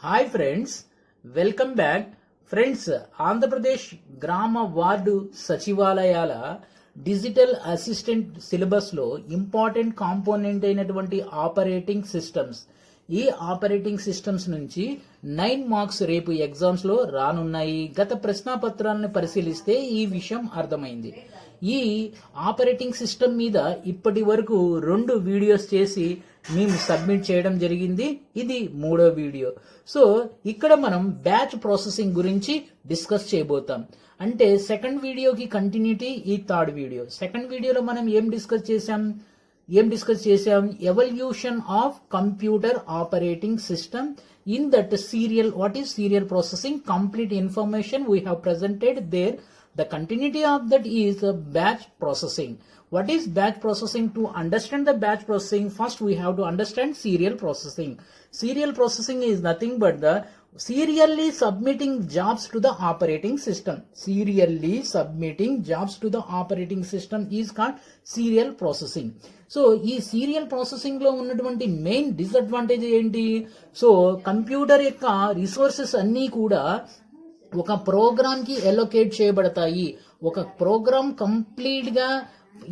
Hi friends, welcome back. Friends, Andhra Pradesh గ్రామ ward సచివాలయాల digital assistant syllabus లో ఇంపార్టెంట్ కాంపోనెంట్ అయినటువంటి ఆపరేటింగ్ సిస్టమ్స్, ఈ ఆపరేటింగ్ సిస్టమ్స్ నుంచి 9 మార్క్స్ రేపు ఎగ్జామ్స్ లో రానున్నాయి. గత ప్రశ్నాపత్రాలను పరిశీలిస్తే ఈ విషయం అర్థమైంది. ఈ ఆపరేటింగ్ సిస్టమ్ మీద ఇప్పటి వరకు 2 వీడియోస్ చేసి మేము సబ్మిట్ చేయడం జరిగింది. ఇది 3వ వీడియో. సో ఇక్కడ మనం బ్యాచ్ ప్రాసెసింగ్ గురించి డిస్కస్ చేయబోతాం. అంటే సెకండ్ వీడియోకి కంటిన్యూటీ ఈ 3rd వీడియో. సెకండ్ వీడియోలో మనం ఏం డిస్కస్ చేసాం? Evolution of computer operating system. In that serial, what is serial processing? Complete information we have presented there. The continuity of that is batch processing. What is batch processing? To understand the batch processing, first we have to understand serial processing. Serial processing is nothing but the serially submitting jobs to the operating system. Serially submitting jobs to the operating system is called serial processing. So ఈ serial processing లో ఉన్నటువంటి main disadvantage ఏంటి? So computer యొక్క resources అన్నీ కూడా ఒక programme కి allocate చేయబడతాయి. ఒక ప్రోగ్రామ్ కంప్లీట్ గా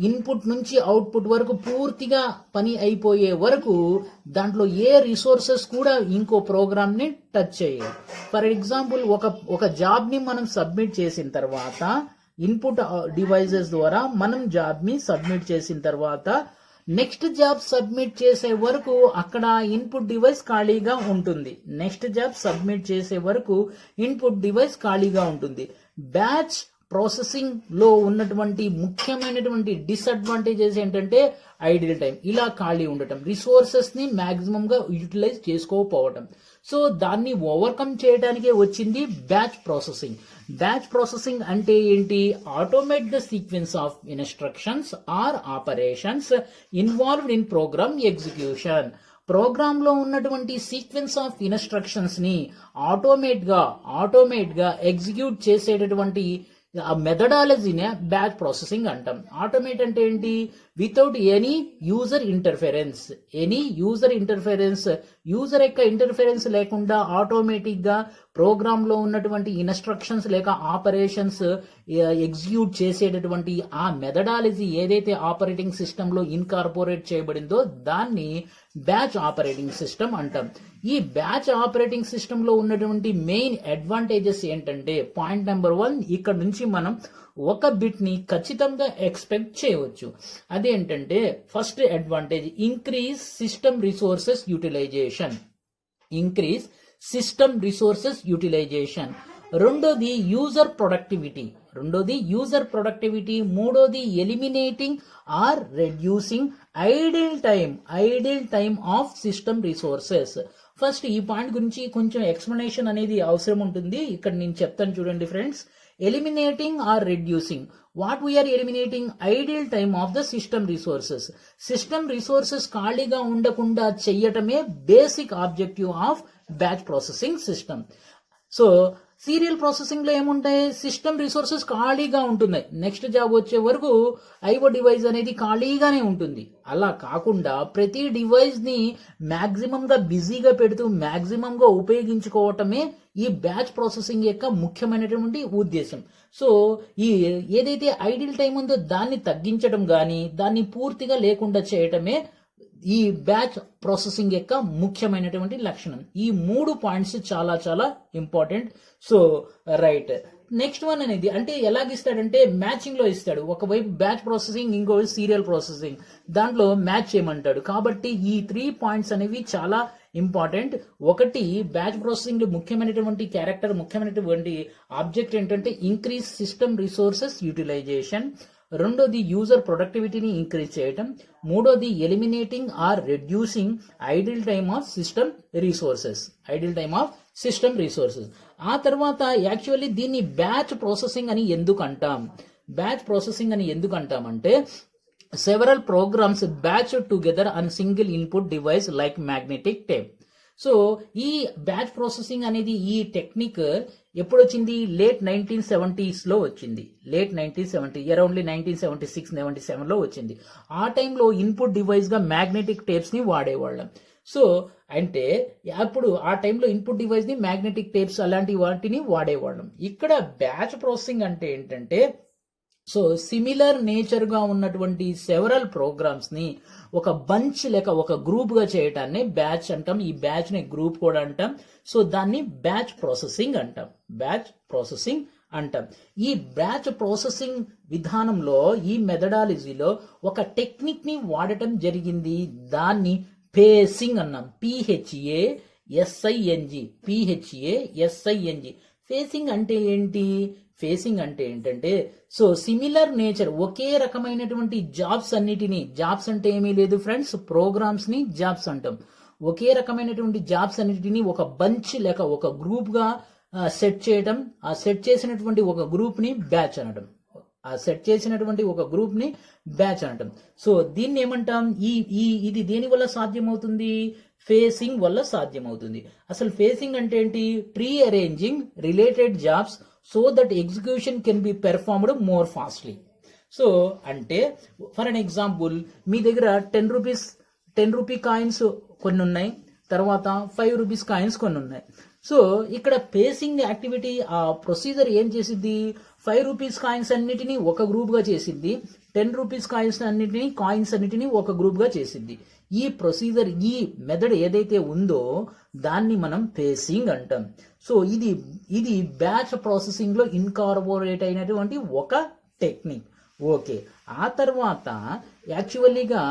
ఇన్పుట్ నుంచి అవుట్పుట్ వరకు పూర్తిగా పని అయిపోయే వరకు దాంట్లో ఏ రిసోర్సెస్ కూడా ఇంకో ప్రోగ్రామ్ ని టచ్ చేయవు. ఫర్ ఎగ్జాంపుల్, ఒక జాబ్ ని మనం సబ్మిట్ చేసిన తర్వాత, ఇన్పుట్ డివైజెస్ ద్వారా మనం జాబ్ ని సబ్మిట్ చేసిన తర్వాత నెక్స్ట్ జాబ్ సబ్మిట్ చేసే వరకు అక్కడ ఇన్పుట్ డివైస్ ఖాళీగా ఉంటుంది. నెక్స్ట్ జాబ్ సబ్మిట్ చేసే వరకు ఇన్పుట్ డివైస్ ఖాళీగా ఉంటుంది. బ్యాచ్ ప్రాసెసింగ్ లో ఉన్నటువంటి ముఖ్యమైనటువంటి డిసడ్వాంటేజెస్ ఏంటంటే ఐడిల్ టైం, ఇలా ఖాళీ ఉండటం, రిసోర్సెస్ ని మాక్సిమం గా యూటిలైజ్ చేసుకోకపోవటం. సో దాన్ని ఓవర్కమ్ చేయడానికే వచ్చింది బ్యాచ్ ప్రాసెసింగ్. బ్యాచ్ ప్రాసెసింగ్ అంటే ఏంటి? Automate the sequence of instructions or operations involved in program execution. Program లో ఉన్నటువంటి సీక్వెన్స్ ఆఫ్ ఇన్స్ట్రక్షన్స్ ని ఆటోమేట్ గా ఎగ్జిక్యూట్ చేసేటటువంటి ఆ మెథడాలజీనే బ్యాచ్ ప్రాసెసింగ్ అంటాం. ఆటోమేట్ అంటే ఏంటి? Without any user interference. User యొక్క ఇంటర్ఫెరెన్స్ లేకుండా ఆటోమేటిక్ గా ప్రోగ్రామ్ లో ఉన్నటువంటి ఇన్స్ట్రక్షన్స్ లేక ఆపరేషన్స్ ఎగ్జిక్యూట్ చేసేటటువంటి ఆ మెథడాలజీ ఏదైతే ఆపరేటింగ్ సిస్టమ్ లో ఇన్కార్పొరేట్ చేయబడిందో దాన్ని బ్యాచ్ ఆపరేటింగ్ సిస్టమ్ అంటాం. ఈ బ్యాచ్ ఆపరేటింగ్ సిస్టమ్ లో ఉన్నటువంటి మెయిన్ అడ్వాంటేజెస్ ఏంటంటే, పాయింట్ నెంబర్ 1, ఇక్కడ నుంచి మనం ఒక బిట్ ని ఖచ్చితంగా ఎక్స్పెక్ట్ చేయవచ్చు. అదేంటంటే, first advantage increase system resources utilisation. రెండోది యూజర్ ప్రొడక్టివిటీ. మూడోది eliminating or reducing idle time of system resources. First ఈ పాయింట్ గురించి కొంచెం ఎక్స్ప్లెనేషన్ అనేది అవసరం ఉంటుంది. ఇక్కడ నేను చెప్తాను చూడండి friends. Eliminating or reducing, what we are eliminating? Idle time of the system resources ఖాళీగా ఉండకుండా చెయ్యటమే basic objective of batch processing system. So serial processing లో ఏముంటాయి? సిస్టమ్ రిసోర్సెస్ ఖాళీగా ఉంటున్నాయి, నెక్స్ట్ జాబ్ వచ్చే వరకు ఐఓ డివైస్ అనేది ఖాళీగానే ఉంటుంది. అలా కాకుండా ప్రతి డివైస్ ని మాక్సిమం గా బిజీగా పెడుతూ మాక్సిమం గా ఉపయోగించుకోవటమే ఈ బ్యాచ్ ప్రాసెసింగ్ యొక్క ముఖ్యమైనటువంటి ఉద్దేశం. సో ఈ ఏదైతే ఐడిల్ టైం ఉందో దాన్ని తగ్గించడం గాని దాన్ని పూర్తిగా లేకుండా చేయటమే ఈ బ్యాచ్ ప్రాసెసింగ్ యొక్క ముఖ్యమైనటువంటి లక్షణం. ఈ 3 పాయింట్స్ చాలా చాలా important. So right, next one అనేది అంటే ఎలాగిస్తాడంటే మ్యాచింగ్ లో ఇస్తాడు. ఒకవైపు బ్యాచ్ ప్రాసెసింగ్, ఇంకో సీరియల్ ప్రాసెసింగ్, దాంట్లో మ్యాచ్ చేయమంటాడు. కాబట్టి ఈ 3 పాయింట్స్ అనేవి చాలా ఇంపార్టెంట్. ఒకటి, బ్యాచ్ ప్రాసెసింగ్ లో ముఖ్యమైనటువంటి ఆబ్జెక్ట్ ఏంటంటే ఇంక్రీజ్ సిస్టమ్ రిసోర్సెస్ యూటిలైజేషన్. రెండోది యూజర్ ప్రొడక్టివిటీని ఇంక్రీజ్ చేయటం. మూడోది eliminating or reducing idle time of system resources. ఆ తర్వాత యాక్చువల్లీ దీన్ని బ్యాచ్ ప్రాసెసింగ్ అని ఎందుకు అంటామంటే several programs batch together on single input device like magnetic tape. So ఈ బ్యాచ్ ప్రాసెసింగ్ అనేది, ఈ టెక్నిక్ ఎప్పుడు వచ్చింది? లేట్ 1970s లో వచ్చింది. అరౌండ్లీ 1976-77 లో వచ్చింది. ఆ టైంలో ఇన్పుట్ డివైస్ గా మ్యాగ్నెటిక్ టేప్స్ ని వాడేవాళ్ళం. సో అంటే అప్పుడు ఆ టైంలో ఇన్పుట్ డివైస్ ని మ్యాగ్నెటిక్ టేప్స్ అలాంటి వాటిని వాడేవాళ్ళం. ఇక్కడ బ్యాచ్ ప్రాసెసింగ్ అంటే ఏంటంటే సో సిమిలర్ నేచర్ గా ఉన్నటువంటి సెవరల్ ప్రోగ్రామ్స్ ని ఒక బంచ్ లేక ఒక గ్రూప్ గా చేయటాన్ని బ్యాచ్ అంటాం. ఈ బ్యాచ్ ని గ్రూప్ కూడా అంటాం. సో దాన్ని బ్యాచ్ ప్రాసెసింగ్ అంటాం. బ్యాచ్ ప్రాసెసింగ్ అంటాం. ఈ బ్యాచ్ ప్రాసెసింగ్ విధానంలో ఈ మెథడాలజీలో ఒక టెక్నిక్ ని వాడటం జరిగింది. దాన్ని పేసింగ్ అన్నాం. PHASING. ఫేసింగ్ అంటే ఏంటి? ఫేసింగ్ అంటే ఏంటంటే సో సిమిలర్ నేచర్ ఒకే రకమైనటువంటి జాబ్స్ అన్నిటినీ, జాబ్స్ అంటే ఏమీ లేదు ఫ్రెండ్స్, ప్రోగ్రామ్స్ ని జాబ్స్ అంటాం. ఒకే రకమైనటువంటి జాబ్స్ అన్నిటినీ ఒక బంచ్ లేక ఒక గ్రూప్ గా సెట్ చేయడం. ఆ సెట్ చేసినటువంటి ఒక గ్రూప్ ని బ్యాచ్ అనడం. ఆ సెట్ చేసినటువంటి ఒక గ్రూప్ ని బ్యాచ్ అనటం. సో దీన్ని ఏమంటాం? ఇది దేని వల్ల సాధ్యమవుతుంది? ఫేసింగ్ వల్ల సాధ్యమవుతుంది. అసలు ఫేసింగ్ అంటే ఏంటి? Pre arranging related jobs so that execution can be performed more fastly. So అంటే ఫర్ అన్ ఎగ్జాంపుల్, మీ దగ్గర 10 రూపీ కాయిన్స్ కొన్ని ఉన్నాయి, తర్వాత 5 రూపీస్ కాయిన్స్ కొన్ని ఉన్నాయి. సో ఇక్కడ పేసింగ్ యాక్టివిటీ, ఆ ప్రొసీజర్ ఏం చేసిద్ది? 5 రూపీస్ కాయిన్స్ అన్నిటినీ ఒక గ్రూప్ గా చేసిద్ది, 10 రూపీస్ కాయిన్స్ అన్నిటినీ ఒక గ్రూప్ గా చేసిద్ది. ఈ ప్రొసీజర్, ఈ మెథడ్ ఏదైతే ఉందో దాన్ని మనం పేసింగ్ అంటాం. సో ఇది బ్యాచ్ ప్రాసెసింగ్ లో ఇన్కార్పొరేట్ అయినటువంటి ఒక టెక్నిక్. ఓకే, ఆ తర్వాత యాక్చువల్లీగా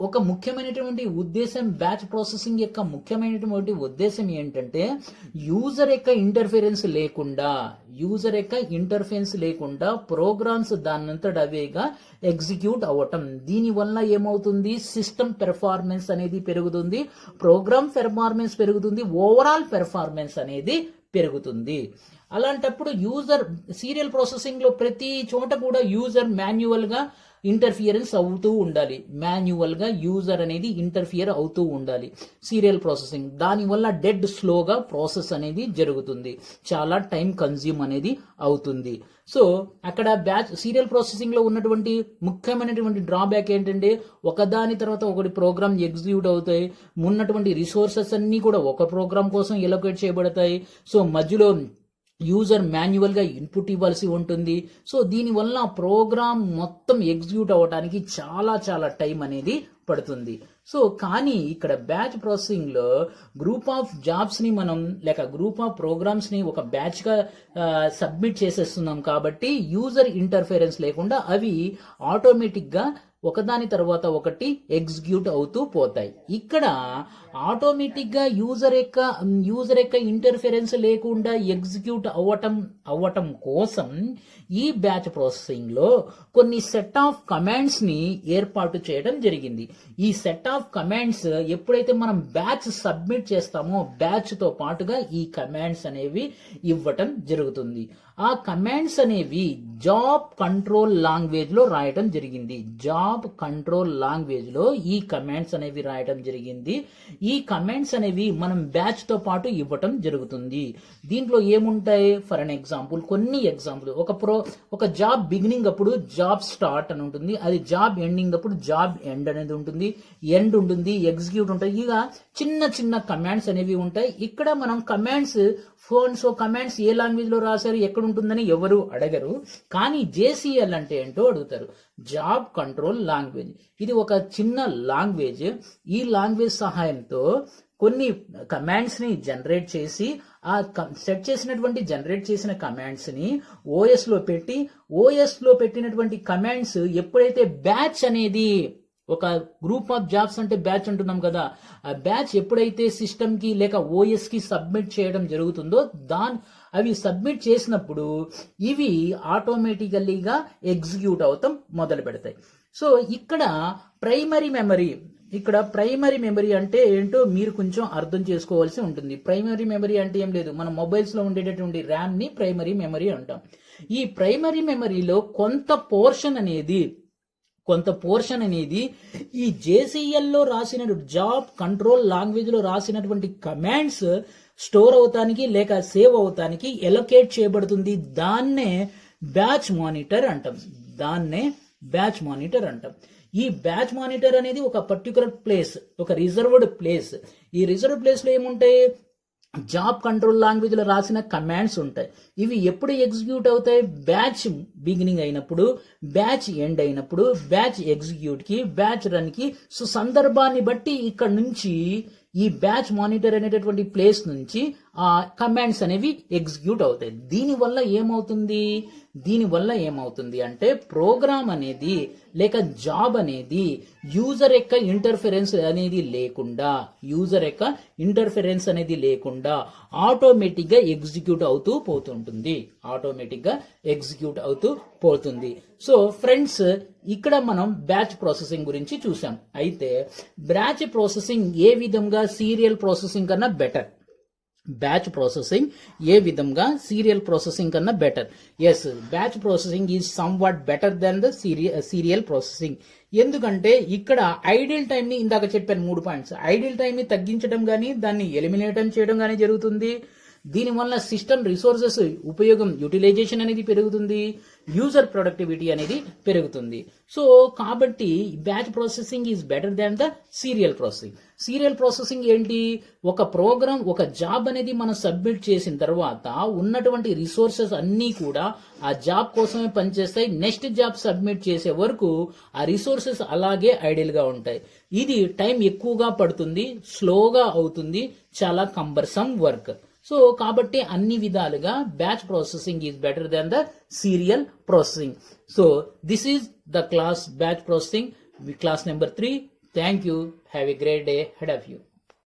ఒక ముఖ్యమైనటువంటి ఉద్దేశం, బ్యాచ్ ప్రాసెసింగ్ యొక్క ముఖ్యమైనటువంటి ఉద్దేశం ఏంటంటే యూజర్ యొక్క ఇంటర్ఫిరెన్స్ లేకుండా ప్రోగ్రామ్స్ దానంతట అవేగా ఎగ్జిక్యూట్ అవ్వటం. దీనివల్ల ఏమవుతుంది? సిస్టమ్ పెర్ఫార్మెన్స్ అనేది పెరుగుతుంది, ప్రోగ్రామ్ పెర్ఫార్మెన్స్ పెరుగుతుంది, ఓవరాల్ పెర్ఫార్మెన్స్ అనేది పెరుగుతుంది. అలాంటప్పుడు యూజర్ సీరియల్ ప్రాసెసింగ్ లో ప్రతి చోట కూడా యూజర్ మాన్యువల్ గా ఇంటర్ఫియరెన్స్ అవుతూ ఉండాలి. యూజర్ అనేది ఇంటర్ఫియర్ అవుతూ ఉండాలి సీరియల్ ప్రాసెసింగ్. దానివల్ల డెడ్ స్లోగా ప్రాసెస్ అనేది జరుగుతుంది, చాలా టైం కన్జ్యూమ్ అనేది అవుతుంది. సో అక్కడ బ్యాచ్ సీరియల్ ప్రాసెసింగ్ లో ఉన్నటువంటి ముఖ్యమైనటువంటి డ్రాబ్యాక్ ఏంటంటే ఒకదాని తర్వాత ఒకటి ప్రోగ్రామ్ ఎగ్జిక్యూట్ అవుతాయి. ఉన్నటువంటి రిసోర్సెస్ అన్ని కూడా ఒక ప్రోగ్రామ్ కోసం ఎలొకేట్ చేయబడతాయి. సో మధ్యలో యూజర్ మాన్యువల్ గా ఇన్పుట్ ఇవ్వాల్సి ఉంటుంది. సో దీనివల్ల ప్రోగ్రామ్ మొత్తం ఎగ్జిక్యూట్ అవ్వడానికి చాలా టైం అనేది పడుతుంది. సో కానీ ఇక్కడ బ్యాచ్ ప్రాసెసింగ్ లో గ్రూప్ ఆఫ్ జాబ్స్ ని మనం లేక గ్రూప్ ఆఫ్ ప్రోగ్రామ్స్ ని ఒక బ్యాచ్ గా సబ్మిట్ చేసేస్తున్నాం కాబట్టి యూజర్ ఇంటర్ఫిరెన్స్ లేకుండా అవి ఆటోమేటిక్ గా ఒకదాని తర్వాత ఒకటి ఎగ్జిక్యూట్ అవుతూ పోతాయి. ఇక్కడ ఆటోమేటిక్ గా యూజర్ యొక్క ఇంటర్ఫిరెన్స్ లేకుండా ఎగ్జిక్యూట్ అవ్వటం కోసం ఈ బ్యాచ్ ప్రాసెసింగ్ లో కొన్ని సెట్ ఆఫ్ కమాండ్స్ ని ఏర్పాటు చేయడం జరిగింది. ఈ సెట్ ఆఫ్ కమాండ్స్ ఎప్పుడైతే మనం బ్యాచ్ సబ్మిట్ చేస్తామో బ్యాచ్ తో పాటుగా ఈ కమాండ్స్ అనేవి ఇవ్వటం జరుగుతుంది. ఆ కమాండ్స్ అనేవి జాబ్ కంట్రోల్ లాంగ్వేజ్ లో రాయటం జరిగింది. ఈ కమాండ్స్ అనేవి రాయటం జరిగింది. ఈ కమాండ్స్ అనేవి మనం బ్యాచ్ తో పాటు ఇవ్వటం జరుగుతుంది. దీంట్లో ఏముంటాయి? ఫర్ అన్ ఎగ్జాంపుల్, కొన్ని ఎగ్జాంపుల్, ఒక జాబ్ బిగినింగ్ అప్పుడు జాబ్ స్టార్ట్ అని ఉంటుంది, అది జాబ్ ఎండింగ్ అప్పుడు జాబ్ ఎండ్ అనేది ఉంటుంది, ఎండ్ ఉంటుంది, ఎగ్జిక్యూట్ ఉంటుంది. ఇక చిన్న కమాండ్స్ అనేవి ఉంటాయి. ఇక్కడ మనం కమాండ్స్ ఏ లాంగ్వేజ్ లో రాశారు, ఎక్కడ ఉంటుందని ఎవరు అడగరు. కానీ JCL అంటే ఏంటో అడుగుతారు. Job control language. ఇది ఒక చిన్న లాంగ్వేజ్. ఈ లాంగ్వేజ్ సహాయంతో కొన్ని కమాండ్స్ ని జనరేట్ చేసి ఆ సెట్ చేసినటువంటి జనరేట్ చేసిన కమాండ్స్ ని OS లో పెట్టినటువంటి కమాండ్స్ ఎప్పుడైతే బ్యాచ్ అనేది ఒక గ్రూప్ ఆఫ్ జాబ్స్ అంటే బ్యాచ్ అంటున్నాం కదా, ఆ బ్యాచ్ ఎప్పుడైతే సిస్టమ్ కి లేక OS కి సబ్మిట్ చేయడం జరుగుతుందో అవి సబ్మిట్ చేసినప్పుడు ఇవి ఆటోమేటికల్లీగా ఎగ్జిక్యూట్ అవుతాం మొదలు పెడతాయి. సో ఇక్కడ ప్రైమరీ మెమరీ అంటే ఏంటో మీరు కొంచెం అర్థం చేసుకోవాల్సి ఉంటుంది. ప్రైమరీ మెమరీ అంటే ఏం లేదు, మన మొబైల్స్ లో ఉండేటటువంటి ర్యామ్ ని ప్రైమరీ మెమరీ అంటాం. ఈ ప్రైమరీ మెమరీలో కొంత పోర్షన్ అనేది ఈ JCL లో రాసిన జాబ్ కంట్రోల్ లాంగ్వేజ్ లో రాసినటువంటి కమాండ్స్ స్టోర్ అవుతానికి లేక సేవ్ అవుతానికి ఎలొకేట్ చేయబడుతుంది. దాన్నే బ్యాచ్ మానిటర్ అంటాం. ఈ బ్యాచ్ మానిటర్ అనేది ఒక పర్టికులర్ ప్లేస్, ఒక రిజర్వ్డ్ ప్లేస్. ఈ రిజర్వ్ ప్లేస్ లో ఏముంటాయి, జాబ్ కంట్రోల్ లాంగ్వేజ్ లో రాసిన కమాండ్స్ ఉంటాయి. ఇవి ఎప్పుడు ఎగ్జిక్యూట్ అవుతాయి, బ్యాచ్ బిగినింగ్ అయినప్పుడు, బ్యాచ్ ఎండ్ అయినప్పుడు, బ్యాచ్ ఎగ్జిక్యూట్ కి, బ్యాచ్ రన్ కి. సో సందర్భాన్ని బట్టి ఇక్కడ నుంచి ఈ బ్యాచ్ మానిటర్ అనేటటువంటి ప్లేస్ నుంచి ఆ కమాండ్స్ అనేవి ఎగ్జిక్యూట్ అవుతాయి. దీనివల్ల ఏమవుతుంది అంటే ప్రోగ్రామ్ అనేది లేక జాబ్ అనేది యూజర్ యొక్క ఇంటర్ఫరెన్స్ అనేది లేకుండా ఆటోమేటిక్ గా ఎగ్జిక్యూట్ అవుతూ పోతుంది. సో ఫ్రెండ్స్, ఇక్కడ మనం బ్యాచ్ ప్రాసెసింగ్ గురించి చూసాం. అయితే బ్యాచ్ ప్రాసెసింగ్ ఏ విధంగా సీరియల్ ప్రాసెసింగ్ కన్నా better, yes, batch processing is somewhat better than the serial processing. ఎందుకంటే ఇక్కడ ఐడిల్ టైం ని, ఇందాక చెప్పాను 3 పాయింట్స్, ఐడిల్ టైం ని తగ్గించడం గానీ దాన్ని ఎలిమినేట్ చేయడం గానీ జరుగుతుంది. దీనివల్ల సిస్టమ్ రిసోర్సెస్ ఉపయోగం, యూటిలైజేషన్ అనేది పెరుగుతుంది, యూజర్ ప్రొడక్టివిటీ అనేది పెరుగుతుంది. సో కాబట్టి batch processing is better than the serial processing. Serial processing ఏంటి, ఒక ప్రోగ్రామ్, ఒక జాబ్ అనేది మనం సబ్మిట్ చేసిన తర్వాత ఉన్నటువంటి రిసోర్సెస్ అన్నీ కూడా ఆ జాబ్ కోసమే పనిచేస్తాయి. నెక్స్ట్ జాబ్ సబ్మిట్ చేసే వరకు ఆ రిసోర్సెస్ అలాగే ఐడిల్ గా ఉంటాయి. ఇది టైం ఎక్కువగా పడుతుంది, స్లోగా అవుతుంది, చాలా కంబర్సమ్ వర్క్. సో కాబట్టి అన్ని విధాలుగా batch processing is better than the serial processing. So this is the class batch processing, class number 3. Thank you. Have a great day ahead of you.